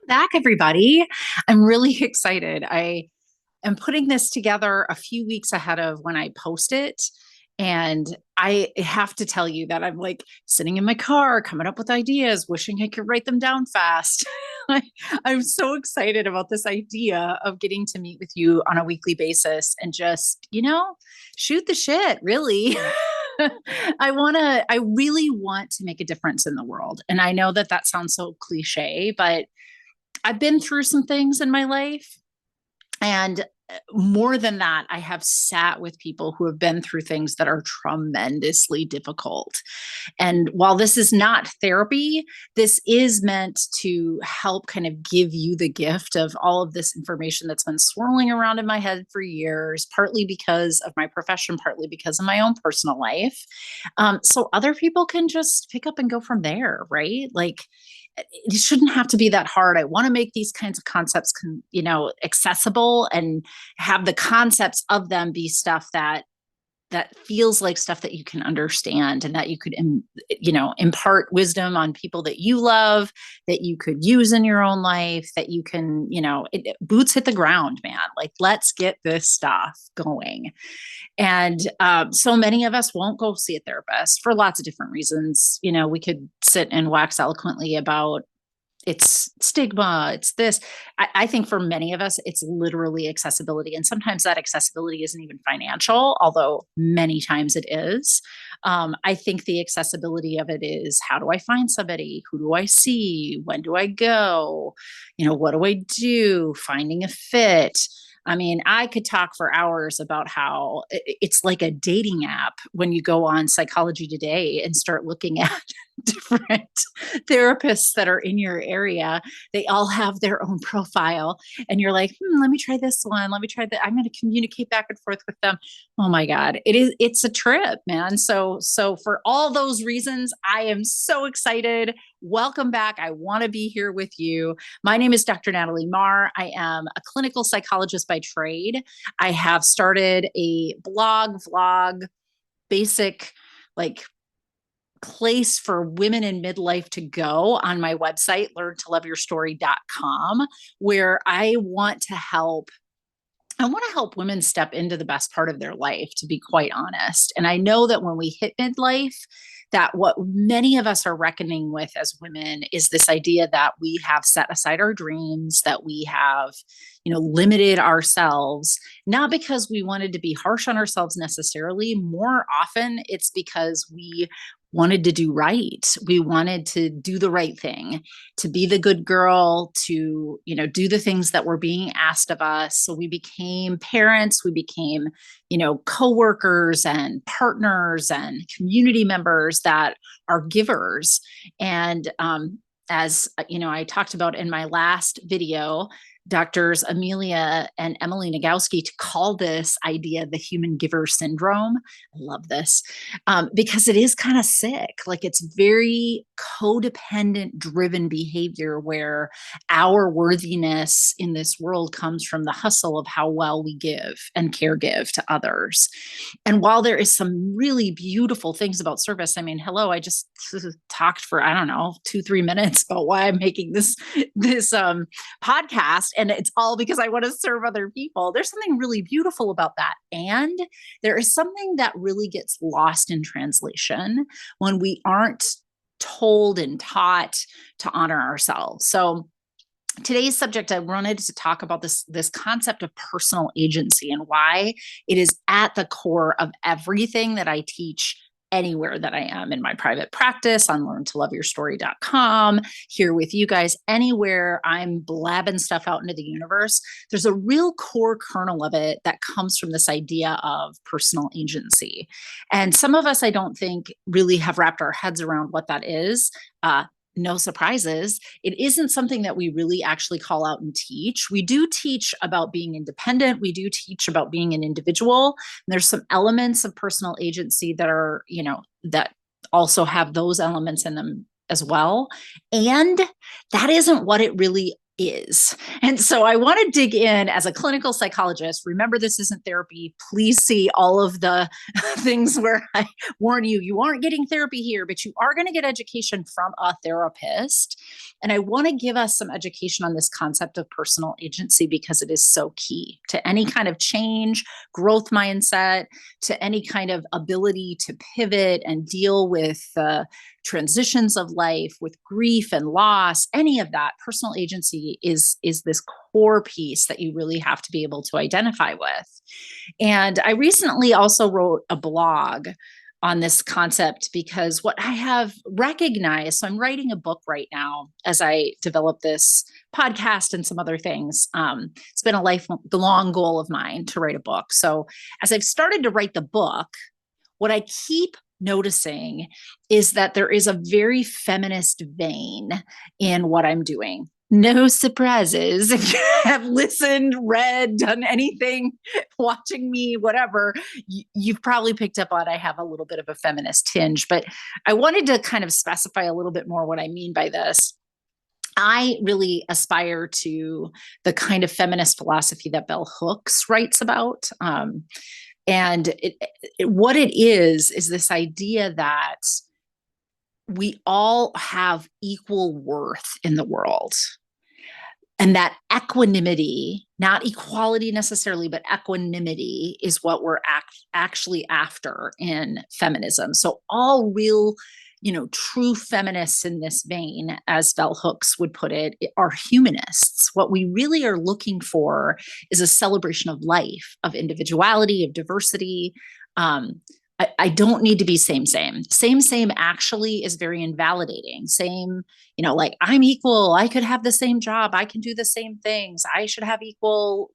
Back, everybody. I'm really excited. I am putting this together a few weeks ahead of when I post it. And I have to tell you that I'm like sitting in my car, coming up with ideas, wishing I could write them down fast. I, I'm so excited about this idea of getting to meet with you on a weekly basis and just, shoot the shit, really. I really want to make a difference in the world. And I know that that sounds so cliche, but I've been through some things in my life. And more than that, I have sat with people who have been through things that are tremendously difficult. And while this is not therapy, this is meant to help kind of give you the gift of all of this information that's been swirling around in my head for years, partly because of my profession, partly because of my own personal life. So other people can just pick up and go from there, right? Like, it shouldn't have to be that hard. I want to make these kinds of concepts, accessible and have the concepts of them be stuff that feels like stuff that you can understand and that you could impart wisdom on people that you love, that you could use in your own life, that you can, boots hit the ground, man. Like, let's get this stuff going. And so many of us won't go see a therapist for lots of different reasons. We could sit and wax eloquently about it's stigma, it's this. I think for many of us, it's literally accessibility. And sometimes that accessibility isn't even financial, although many times it is. I think the accessibility of it is, how do I find somebody? Who do I see? When do I go? What do I do? Finding a fit. I mean, I could talk for hours about how it's like a dating app when you go on Psychology Today and start looking at different therapists that are in your area. They all have their own profile. And you're like, let me try this one. Let me try that. I'm going to communicate back and forth with them. Oh my God. It's a trip, man. So for all those reasons, I am so excited. Welcome back. I want to be here with you. My name is Dr. Natalie Marr. I am a clinical psychologist by trade. I have started a blog, vlog, basic, like, place for women in midlife to go on my website, learntoloveyourstory.com, where I want to help women step into the best part of their life, to be quite honest. And I know that when we hit midlife, that what many of us are reckoning with as women is this idea that we have set aside our dreams, that we have, limited ourselves, not because we wanted to be harsh on ourselves necessarily. More often, it's because we wanted to do right. We wanted to do the right thing, to be the good girl, to, do the things that were being asked of us. So we became parents, we became, coworkers and partners and community members that are givers. And as I talked about in my last video, doctors Amelia and Emily Nagoski to call this idea the human giver syndrome. I love this because it is kind of sick. Like, it's very codependent driven behavior where our worthiness in this world comes from the hustle of how well we give and care give to others. And while there is some really beautiful things about service, I mean, hello, I just talked for, I don't know, 2-3 minutes about why I'm making this podcast, and it's all because I want to serve other people. There's something really beautiful about that. And there is something that really gets lost in translation when we aren't told and taught to honor ourselves. So today's subject, I wanted to talk about this concept of personal agency and why it is at the core of everything that I teach anywhere that I am, in my private practice, on learntoloveyourstory.com, here with you guys, anywhere I'm blabbing stuff out into the universe. There's a real core kernel of it that comes from this idea of personal agency. And some of us, I don't think, really have wrapped our heads around what that is. No surprises. It isn't something that we really actually call out and teach. We do teach about being independent. We do teach about being an individual. And there's some elements of personal agency that are, that also have those elements in them as well. And that isn't what it really is. And so I want to dig in as a clinical psychologist. Remember, this isn't therapy. Please see all of the things where I warn you, you aren't getting therapy here, but you are going to get education from a therapist. And I want to give us some education on this concept of personal agency because it is so key to any kind of change, growth mindset, to any kind of ability to pivot and deal with transitions of life, with grief and loss, any of that. Personal agency is this core piece that you really have to be able to identify with. And I recently also wrote a blog on this concept because what I have recognized, so I'm writing a book right now as I develop this podcast and some other things. It's been the long goal of mine to write a book. So as I've started to write the book, what I keep noticing is that there is a very feminist vein in what I'm doing. No surprises. If you have listened, read, done anything, watching me, whatever, you've probably picked up on I have a little bit of a feminist tinge. But I wanted to kind of specify a little bit more what I mean by this. I really aspire to the kind of feminist philosophy that Bell Hooks writes about. And what it is this idea that we all have equal worth in the world. And that equanimity, not equality necessarily, but equanimity is what we're actually after in feminism. So all real, true feminists in this vein, as Bell Hooks would put it, are humanists. What we really are looking for is a celebration of life, of individuality, of diversity. I don't need to be same. Same actually is very invalidating. Same, like I'm equal. I could have the same job. I can do the same things. I should have equal,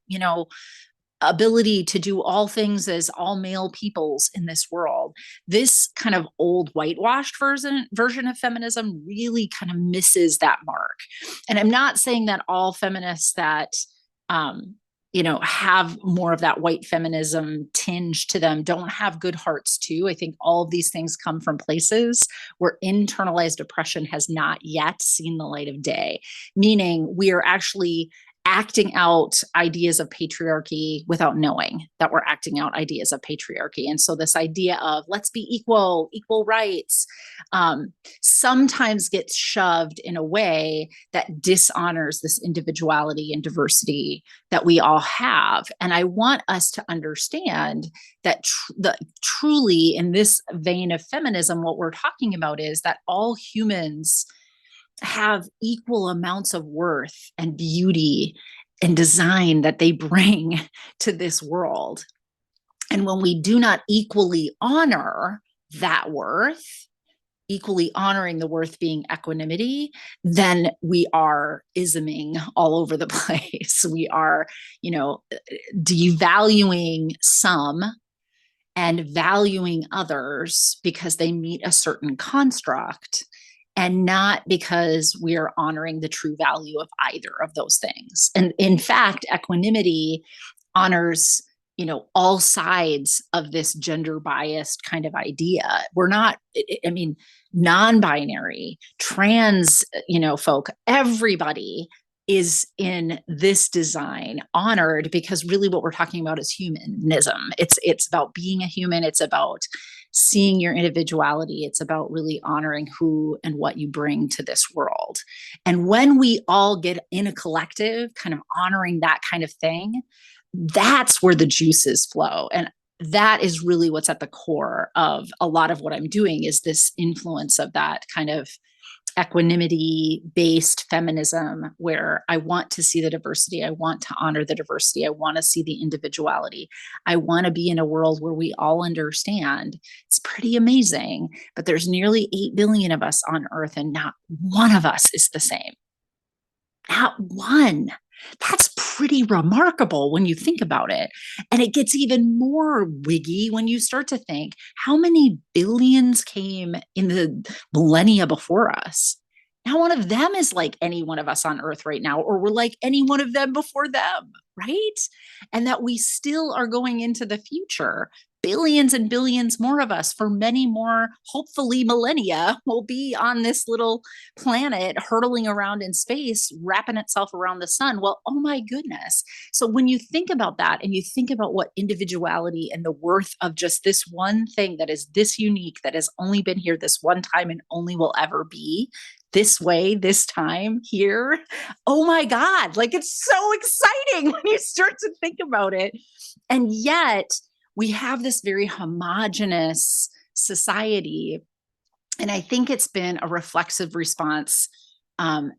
ability to do all things as all male peoples in this world. This kind of old whitewashed version of feminism really kind of misses that mark. And I'm not saying that all feminists that, have more of that white feminism tinge to them don't have good hearts too. I think all of these things come from places where internalized oppression has not yet seen the light of day, meaning we are actually acting out ideas of patriarchy without knowing that we're acting out ideas of patriarchy. And so this idea of let's be equal rights, sometimes gets shoved in a way that dishonors this individuality and diversity that we all have. And I want us to understand that truly in this vein of feminism, what we're talking about is that all humans have equal amounts of worth and beauty and design that they bring to this world. And when we do not equally honor that worth, equally honoring the worth being equanimity, then we are isming all over the place. We are, devaluing some and valuing others because they meet a certain construct, and not because we are honoring the true value of either of those things. And in fact, equanimity honors, all sides of this gender biased kind of idea. We're not, non-binary, trans, folk, everybody is in this design honored because really what we're talking about is humanism. It's about being a human. It's about seeing your individuality. It's about really honoring who and what you bring to this world. And when we all get in a collective kind of honoring that kind of thing, that's where the juices flow. And that is really what's at the core of a lot of what I'm doing is this influence of that kind of equanimity based feminism where I want to see the diversity. I want to honor the diversity. I want to see the individuality. I want to be in a world where we all understand it's pretty amazing, but there's nearly 8 billion of us on earth and not one of us is the same. Not one. That's pretty remarkable when you think about it. And it gets even more wiggy when you start to think how many billions came in the millennia before us. Not one of them is like any one of us on earth right now, or we're like any one of them before them, right? And that we still are going into the future. Billions and billions more of us for many more, hopefully millennia, will be on this little planet hurtling around in space, wrapping itself around the sun. Well, oh my goodness. So when you think about that and you think about what individuality and the worth of just this one thing that is this unique, that has only been here this one time and only will ever be this way, this time, here. Oh my God. Like, it's so exciting when you start to think about it. And yet, we have this very homogenous society. And I think it's been a reflexive response,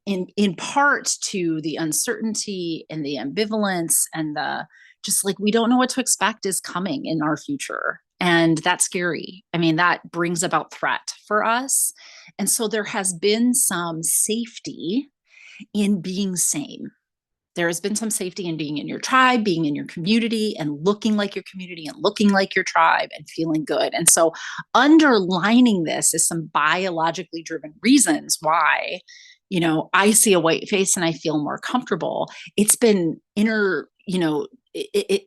in part to the uncertainty and the ambivalence and the just like we don't know what to expect is coming in our future. And that's scary. I mean, that brings about threat for us. And so there has been some safety in being sane. There has been some safety in being in your tribe, being in your community, and looking like your community and looking like your tribe and feeling good. And so, underlining this is some biologically driven reasons why, I see a white face and I feel more comfortable. It's been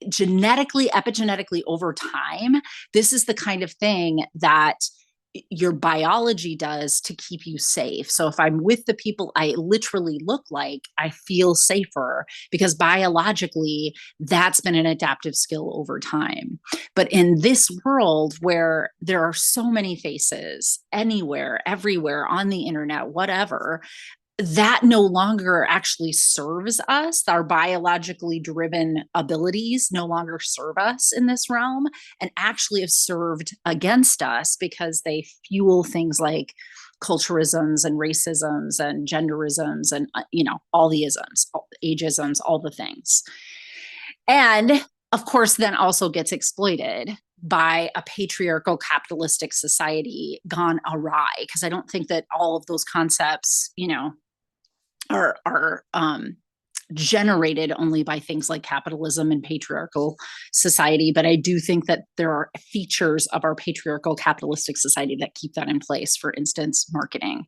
genetically, epigenetically over time. This is the kind of thing that your biology does to keep you safe. So if I'm with the people I literally look like, I feel safer because biologically that's been an adaptive skill over time. But in this world where there are so many faces anywhere, everywhere, on the internet, whatever, that no longer actually serves us. Our biologically driven abilities no longer serve us in this realm and actually have served against us because they fuel things like culturalisms and racisms and genderisms and, all the isms, all the ageisms, all the things. And of course, then also gets exploited by a patriarchal capitalistic society gone awry. Because I don't think that all of those concepts, are generated only by things like capitalism and patriarchal society. But I do think that there are features of our patriarchal capitalistic society that keep that in place. For instance, marketing.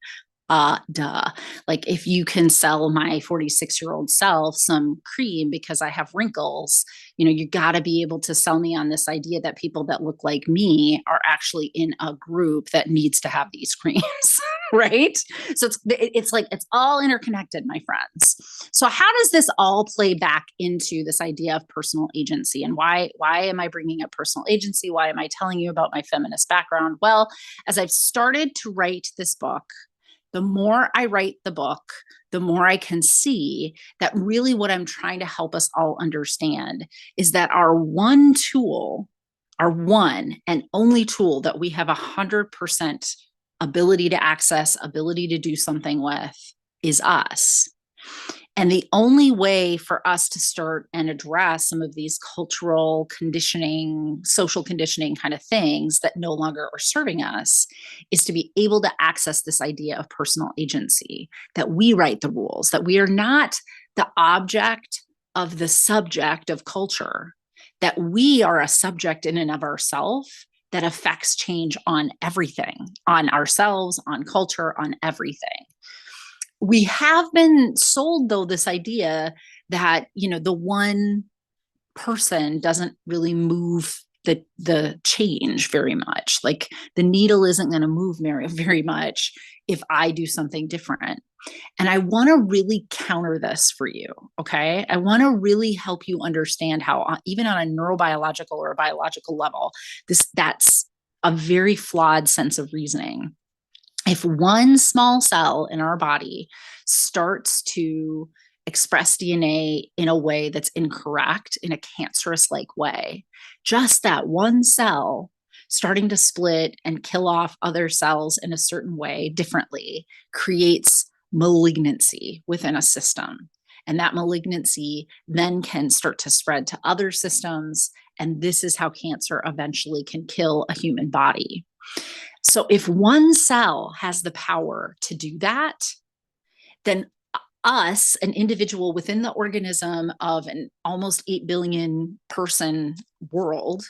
Like, if you can sell my 46-year-old self some cream because I have wrinkles, you got to be able to sell me on this idea that people that look like me are actually in a group that needs to have these creams. Right? So it's like it's all interconnected, my friends. So how does this all play back into this idea of personal agency? And why am I bringing up personal agency? Why am I telling you about my feminist background? Well, as I've started to write this book, the more I write the book, the more I can see that really what I'm trying to help us all understand is that our one tool, our one and only tool that we have 100% ability to access, ability to do something with, is us. And the only way for us to start and address some of these cultural conditioning, social conditioning kind of things that no longer are serving us is to be able to access this idea of personal agency, that we write the rules, that we are not the object of the subject of culture, that we are a subject in and of ourselves that affects change on everything, on ourselves, on culture, on everything. We have been sold, though, this idea that, the one person doesn't really move the change very much. Like, the needle isn't going to move very much if I do something different. And I want to really counter this for you. Okay. I want to really help you understand how, even on a neurobiological or a biological level, that's a very flawed sense of reasoning. If one small cell in our body starts to express DNA in a way that's incorrect, in a cancerous-like way, just that one cell starting to split and kill off other cells in a certain way differently creates malignancy within a system. And that malignancy then can start to spread to other systems. And this is how cancer eventually can kill a human body. So if one cell has the power to do that, then us, an individual within the organism of an almost 8 billion person world,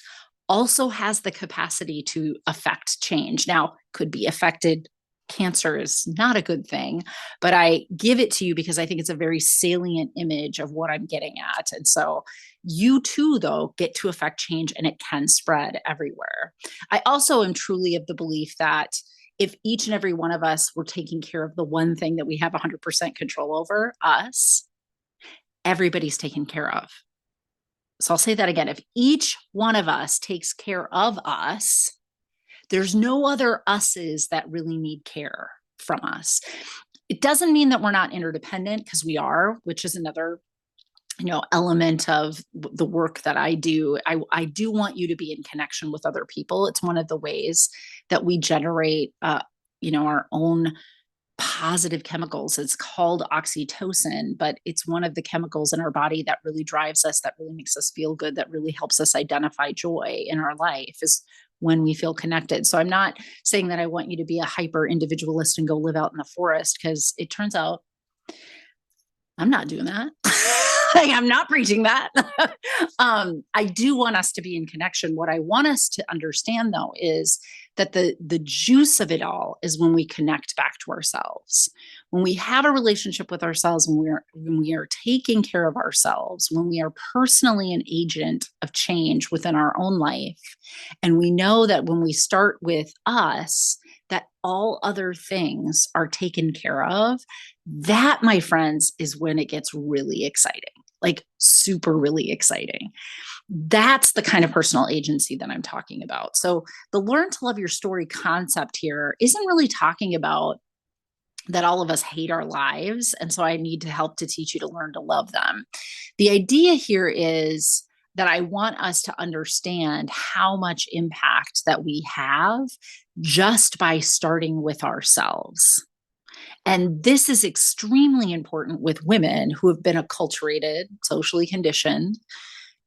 also has the capacity to affect change. Now, could be affected cancer is not a good thing, but I give it to you because I think it's a very salient image of what I'm getting at. And so you too, though, get to affect change and it can spread everywhere. I also am truly of the belief that if each and every one of us were taking care of the one thing that we have 100% control over, us, everybody's taken care of. So I'll say that again. If each one of us takes care of us, there's no other us's that really need care from us. It doesn't mean that we're not interdependent, because we are, which is another element of the work that I do. I do want you to be in connection with other people. It's one of the ways that we generate our own positive chemicals. It's called oxytocin, but it's one of the chemicals in our body that really drives us, that really makes us feel good, that really helps us identify joy in our life, is when we feel connected. So I'm not saying that I want you to be a hyper individualist and go live out in the forest, because it turns out I'm not doing that. Like, I'm not preaching that. I do want us to be in connection. What I want us to understand, though, is that the juice of it all is when we connect back to ourselves. When we have a relationship with ourselves, when we are taking care of ourselves, when we are personally an agent of change within our own life, and we know that when we start with us, that all other things are taken care of, that, my friends, is when it gets really exciting, like super, really exciting. That's the kind of personal agency that I'm talking about. So the learn to love your story concept here isn't really talking about that all of us hate our lives, and so I need to help to teach you to learn to love them. The idea here is that I want us to understand how much impact that we have just by starting with ourselves. And this is extremely important with women who have been acculturated, socially conditioned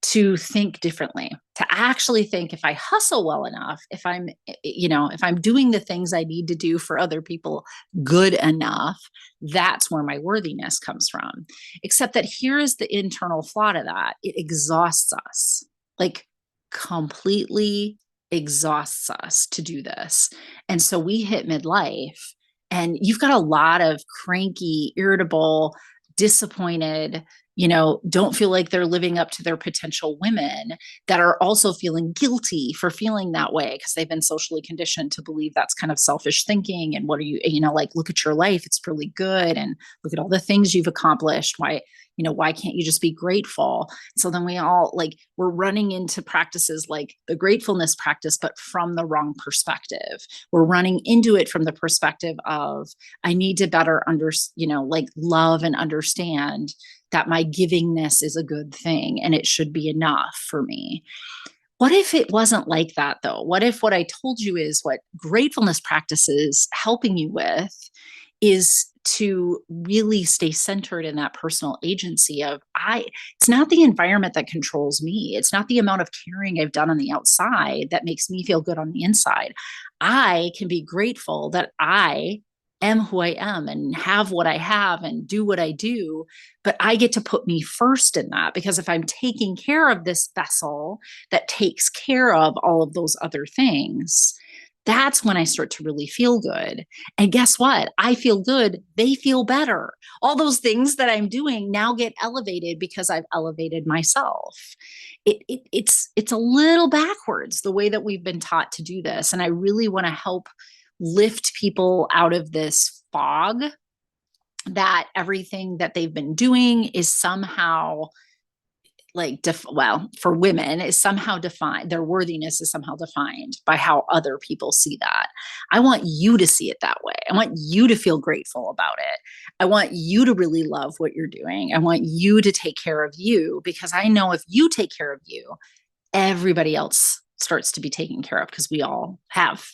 to think differently, to actually think, if I hustle well enough, if I'm doing the things I need to do for other people good enough, that's where my worthiness comes from. Except that here is the internal flaw to that. It exhausts us, like completely exhausts us to do this. And so we hit midlife and you've got a lot of cranky, irritable, disappointed, don't feel like they're living up to their potential women that are also feeling guilty for feeling that way, because they've been socially conditioned to believe that's kind of selfish thinking. And what are you, like, look at your life. It's really good. And look at all the things you've accomplished. Why can't you just be grateful? So then we're running into practices like the gratefulness practice, but from the wrong perspective. We're running into it from the perspective of, I need to better love and understand that my givingness is a good thing and it should be enough for me. What if it wasn't like that, though? What if what I told you is what gratefulness practice is helping you with is to really stay centered in that personal agency of it's not the environment that controls me. It's not the amount of caring I've done on the outside that makes me feel good on the inside. I can be grateful that I am who I am and have what I have and do what I do, but I get to put me first in that, because if I'm taking care of this vessel that takes care of all of those other things, that's when I start to really feel good. And guess what? I feel good. They feel better. All those things that I'm doing now get elevated because I've elevated myself. It's a little backwards, the way that we've been taught to do this. And I really want to help lift people out of this fog that everything that they've been doing is somehow for women is somehow defined, their worthiness is somehow defined by how other people see that. I want you to see it that way. I want you to feel grateful about it. I want you to really love what you're doing. I want you to take care of you, because I know if you take care of you, everybody else starts to be taken care of, because we all have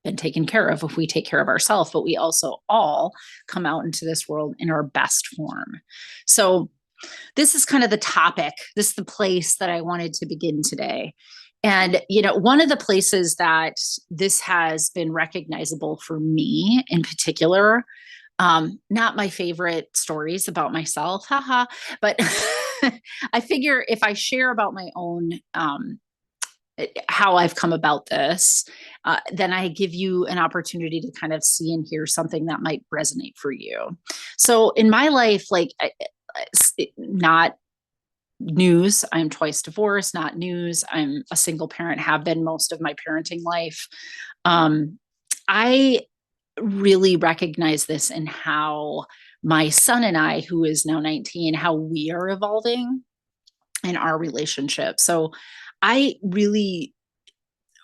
been taken care of if we take care of ourselves, but we also all come out into this world in our best form. So this is kind of the topic. This is the place that I wanted to begin today. And, one of the places that this has been recognizable for me in particular, not my favorite stories about myself, haha, but I figure if I share about my own how I've come about this, then I give you an opportunity to kind of see and hear something that might resonate for you. So in my life, like, not news. I'm twice divorced, not news. I'm a single parent, have been most of my parenting life. Um, I really recognize this in how my son and I, who is now 19, how we are evolving in our relationship. So I really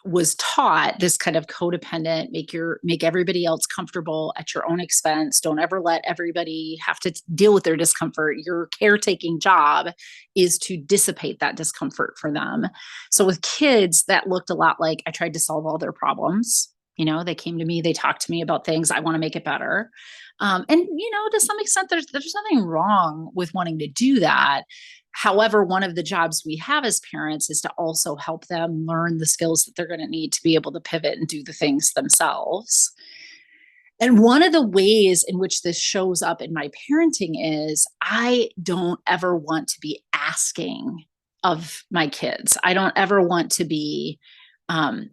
was taught this kind of codependent, make everybody else comfortable at your own expense. Don't ever let everybody have to deal with their discomfort. Your caretaking job is to dissipate that discomfort for them. So with kids, that looked a lot like I tried to solve all their problems. They came to me, they talked to me about things. I want to make it better. And to some extent, there's nothing wrong with wanting to do that. However, one of the jobs we have as parents is to also help them learn the skills that they're going to need to be able to pivot and do the things themselves. And one of the ways in which this shows up in my parenting is I don't ever want to be asking of my kids. I don't ever want to be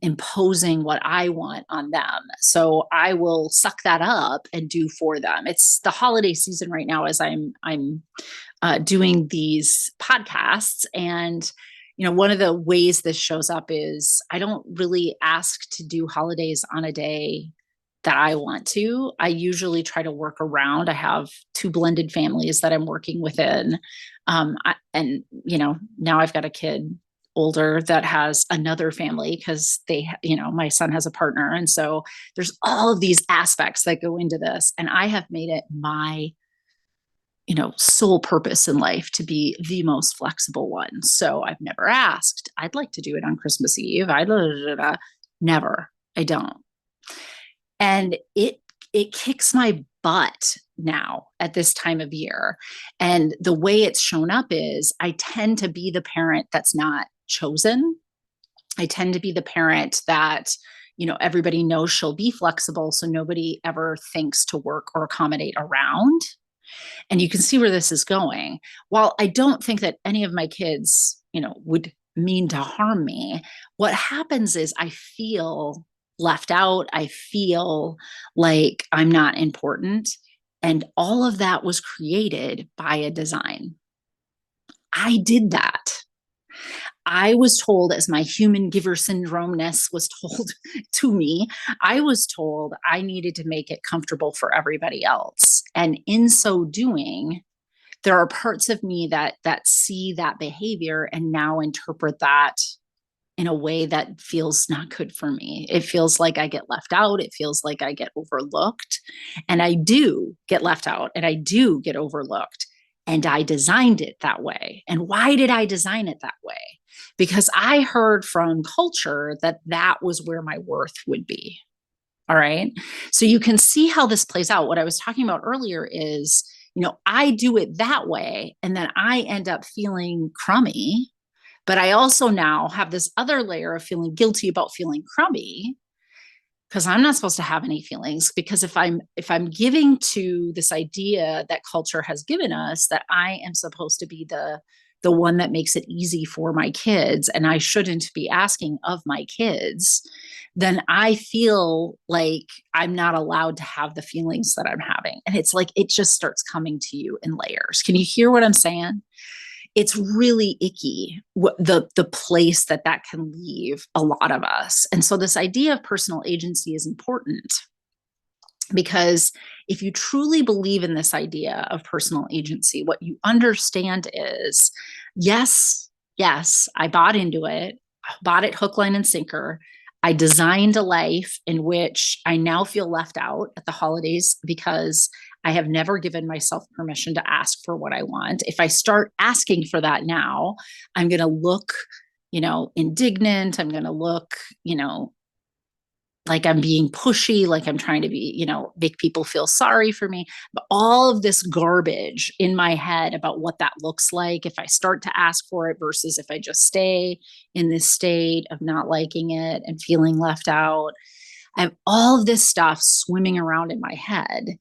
imposing what I want on them. So I will suck that up and do for them. It's the holiday season right now as I'm doing these podcasts. And, one of the ways this shows up is I don't really ask to do holidays on a day that I want to. I usually try to work around. I have two blended families that I'm working within. Now I've got a kid older that has another family because my son has a partner. And so there's all of these aspects that go into this. And I have made it my sole purpose in life to be the most flexible one. So I've never asked, I'd like to do it on Christmas Eve. Never. I don't. And it kicks my butt now at this time of year. And the way it's shown up is I tend to be the parent that's not chosen. I tend to be the parent that, everybody knows she'll be flexible. So nobody ever thinks to work or accommodate around. And you can see where this is going. While I don't think that any of my kids, would mean to harm me, what happens is I feel left out. I feel like I'm not important. And all of that was created by a design. I did that. I was told, as my human giver syndromeness was told to me, I was told I needed to make it comfortable for everybody else. And in so doing, there are parts of me that see that behavior and now interpret that in a way that feels not good for me. It feels like I get left out. It feels like I get overlooked. And I do get left out and I do get overlooked. And I designed it that way. And why did I design it that way? Because I heard from culture that that was where my worth would be. All right. So you can see how this plays out. What I was talking about earlier is, I do it that way. And then I end up feeling crummy. But I also now have this other layer of feeling guilty about feeling crummy because I'm not supposed to have any feelings. Because if I'm giving to this idea that culture has given us that I am supposed to be the one that makes it easy for my kids and I shouldn't be asking of my kids, then I feel like I'm not allowed to have the feelings that I'm having. And it's like it just starts coming to you in layers. Can you hear what I'm saying? It's really icky, the place that can leave a lot of us. And so this idea of personal agency is important because if you truly believe in this idea of personal agency, what you understand is, yes, I bought into it, bought it hook, line, and sinker. I designed a life in which I now feel left out at the holidays because I have never given myself permission to ask for what I want. If I start asking for that now, I'm going to look, indignant. I'm going to look, like I'm being pushy, like I'm trying to be, make people feel sorry for me. But all of this garbage in my head about what that looks like if I start to ask for it versus if I just stay in this state of not liking it and feeling left out. I have all of this stuff swimming around in my head.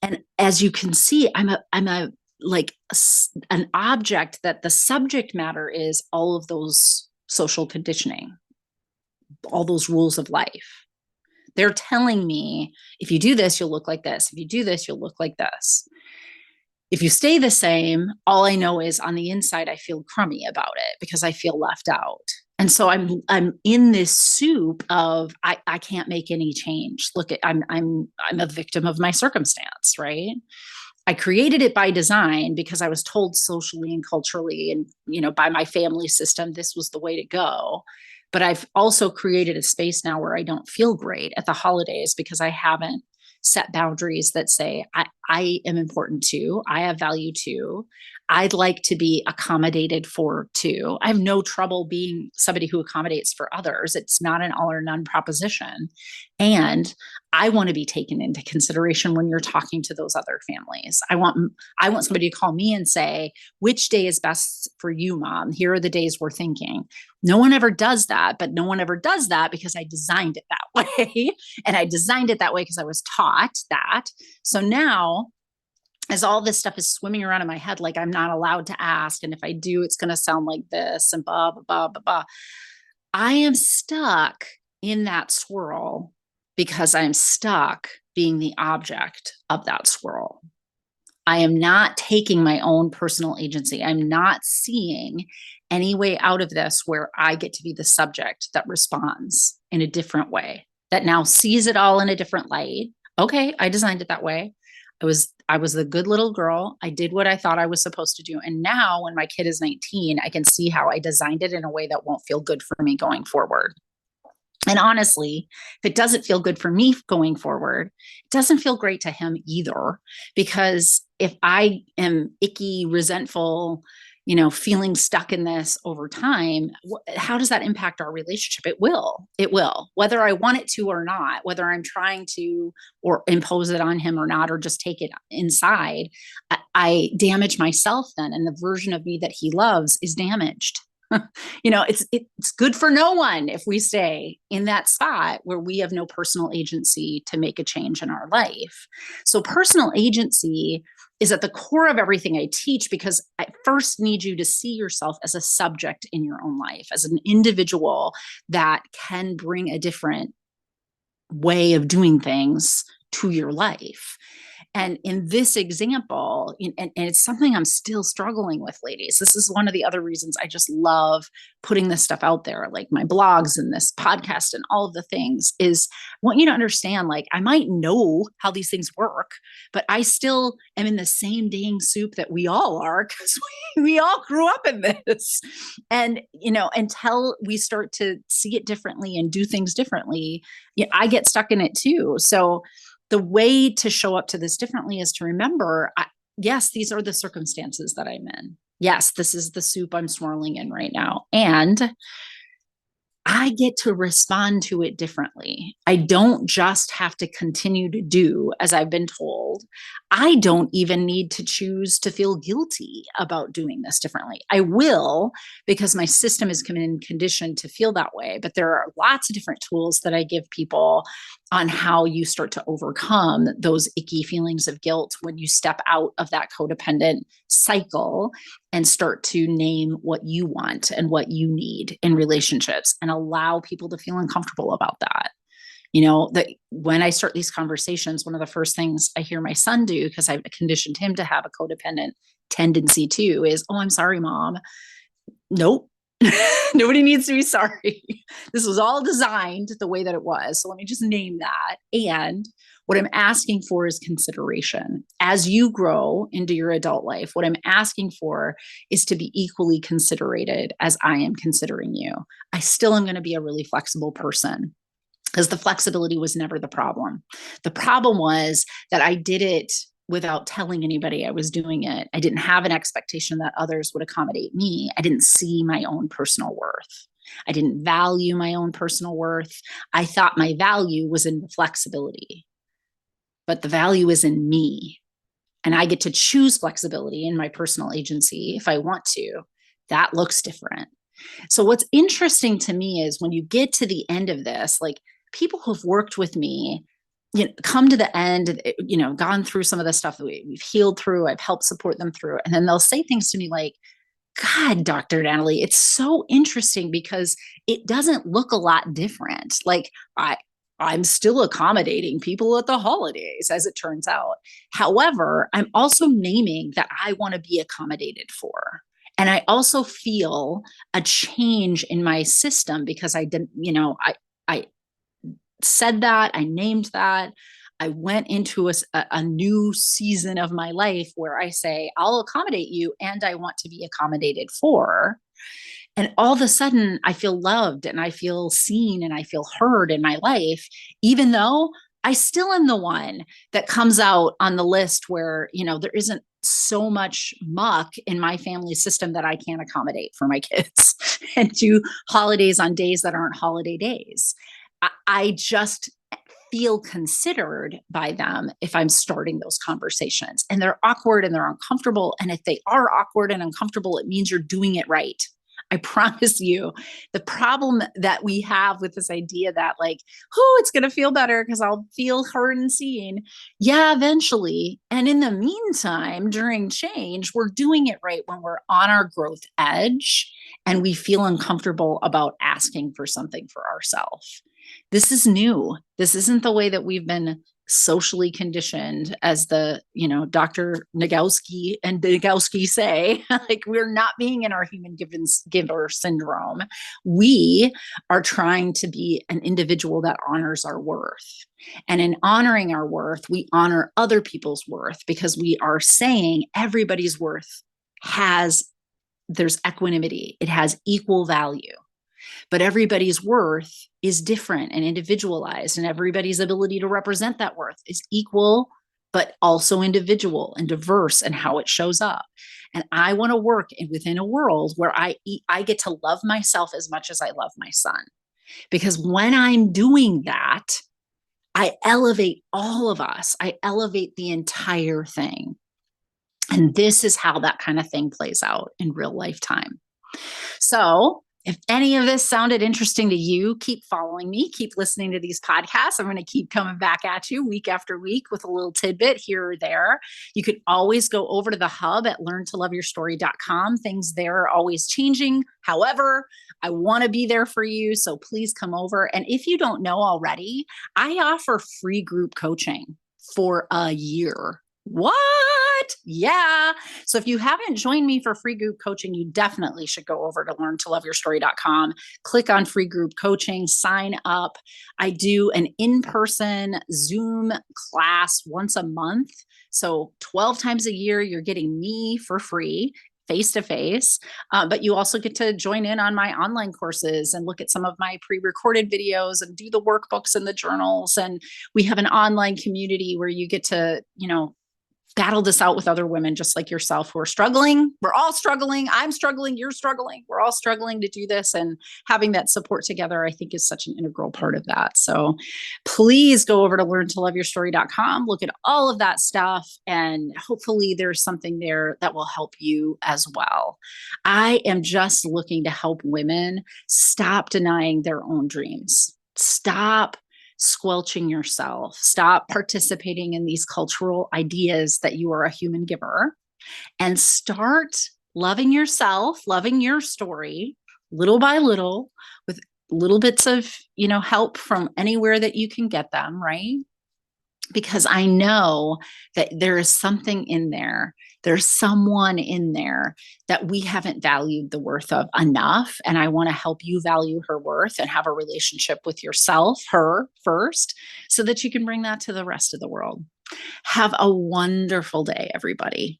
And as you can see, I'm an object that the subject matter is all of those social conditioning, all those rules of life. They're telling me, if you do this, you'll look like this. If you do this, you'll look like this. If you stay the same, all I know is on the inside, I feel crummy about it because I feel left out. And so I'm in this soup of I can't make any change. Look at I'm a victim of my circumstance, right? I created it by design because I was told socially and culturally and by my family system this was the way to go. But I've also created a space now where I don't feel great at the holidays because I haven't set boundaries that say I am important too. I have value too. I'd like to be accommodated for too. I have no trouble being somebody who accommodates for others. It's not an all or none proposition. And I want to be taken into consideration when you're talking to those other families. I want somebody to call me and say, which day is best for you, Mom? Here are the days we're thinking. No one ever does that, but no one ever does that because I designed it that way. And I designed it that way because I was taught that. So now, as all this stuff is swimming around in my head, like I'm not allowed to ask. And if I do, it's going to sound like this and blah, blah, blah, blah, blah. I am stuck in that swirl because I'm stuck being the object of that swirl. I am not taking my own personal agency. I'm not seeing any way out of this where I get to be the subject that responds in a different way, that now sees it all in a different light. Okay, I designed it that way. I was the good little girl. I did what I thought I was supposed to do. And now when my kid is 19, I can see how I designed it in a way that won't feel good for me going forward. And honestly, if it doesn't feel good for me going forward, it doesn't feel great to him either. Because if I am icky, resentful, feeling stuck in this over time, how does that impact our relationship? It will, whether I want it to or not, whether I'm trying to or impose it on him or not, or just take it inside, I damage myself then. And the version of me that he loves is damaged. It's good for no one if we stay in that spot where we have no personal agency to make a change in our life. So personal agency is at the core of everything I teach, because I first need you to see yourself as a subject in your own life, as an individual that can bring a different way of doing things to your life. And in this example, and it's something I'm still struggling with, ladies. This is one of the other reasons I just love putting this stuff out there, like my blogs and this podcast and all of the things, is I want you to understand, like, I might know how these things work, but I still am in the same dang soup that we all are, because we all grew up in this. And, until we start to see it differently and do things differently, I get stuck in it too. So the way to show up to this differently is to remember, yes, these are the circumstances that I'm in. Yes, this is the soup I'm swirling in right now. And I get to respond to it differently. I don't just have to continue to do as I've been told. I don't even need to choose to feel guilty about doing this differently. I will, because my system is conditioned to feel that way. But there are lots of different tools that I give people on how you start to overcome those icky feelings of guilt when you step out of that codependent cycle and start to name what you want and what you need in relationships, and allow people to feel uncomfortable about that. That when I start these conversations, one of the first things I hear my son do, because I've conditioned him to have a codependent tendency too, is, "Oh, I'm sorry, Mom." Nope. Nobody needs to be sorry. This was all designed the way that it was. So let me just name that. And what I'm asking for is consideration. As you grow into your adult life, what I'm asking for is to be equally considerated as I am considering you. I still am going to be a really flexible person, because the flexibility was never the problem. The problem was that I did it without telling anybody I was doing it. I didn't have an expectation that others would accommodate me. I didn't see my own personal worth. I didn't value my own personal worth. I thought my value was in the flexibility, but the value is in me. And I get to choose flexibility in my personal agency if I want to. That looks different. So what's interesting to me is when you get to the end of this, like, people who've worked with me, come to the end, gone through some of the stuff that we've healed through, I've helped support them through. And then they'll say things to me like, God, Dr. Natalie, it's so interesting because it doesn't look a lot different. Like I'm still accommodating people at the holidays, as it turns out. However, I'm also naming that I want to be accommodated for. And I also feel a change in my system because I didn't, I said that, I named that. I went into a new season of my life where I say, I'll accommodate you and I want to be accommodated for. And all of a sudden, I feel loved and I feel seen and I feel heard in my life, even though I still am the one that comes out on the list where, there isn't so much muck in my family system that I can't accommodate for my kids and do holidays on days that aren't holiday days. I just feel considered by them if I'm starting those conversations. And they're awkward and they're uncomfortable. And if they are awkward and uncomfortable, it means you're doing it right. I promise you, the problem that we have with this idea that, like, oh, it's going to feel better because I'll feel heard and seen. Yeah, eventually. And in the meantime, during change, we're doing it right when we're on our growth edge and we feel uncomfortable about asking for something for ourselves. This is new. This isn't the way that we've been socially conditioned, as the, Dr. Nagoski and Nagoski say. Like, we're not being in our human giver syndrome. We are trying to be an individual that honors our worth. And in honoring our worth, we honor other people's worth because we are saying everybody's worth there's equanimity. It has equal value. But everybody's worth is different and individualized, and everybody's ability to represent that worth is equal, but also individual and diverse in how it shows up. And I want to work within a world where I get to love myself as much as I love my son. Because when I'm doing that, I elevate all of us. I elevate the entire thing. And this is how that kind of thing plays out in real life time. So if any of this sounded interesting to you, keep following me, keep listening to these podcasts. I'm going to keep coming back at you week after week with a little tidbit here or there. You could always go over to the hub at learntoloveyourstory.com. Things there are always changing. However, I want to be there for you. So please come over. And if you don't know already, I offer free group coaching for a year. What? Yeah. So if you haven't joined me for free group coaching, you definitely should go over to learntoloveyourstory.com, click on free group coaching, sign up. I do an in-person Zoom class once a month. So 12 times a year, you're getting me for free, face-to-face, but you also get to join in on my online courses and look at some of my pre-recorded videos and do the workbooks and the journals. And we have an online community where you get to, battle this out with other women just like yourself who are struggling. We're all struggling. I'm struggling. You're struggling. We're all struggling to do this, and having that support together, I think, is such an integral part of that. So please go over to learntoloveyourstory.com, look at all of that stuff, and hopefully there's something there that will help you as well. I am just looking to help women stop denying their own dreams. Stop squelching yourself. Stop participating in these cultural ideas that you are a human giver, and start loving yourself, loving your story little by little, with little bits of, help from anywhere that you can get them, right? Because I know that there is something in there. There's someone in there that we haven't valued the worth of enough. And I want to help you value her worth and have a relationship with yourself, her first, so that you can bring that to the rest of the world. Have a wonderful day, everybody.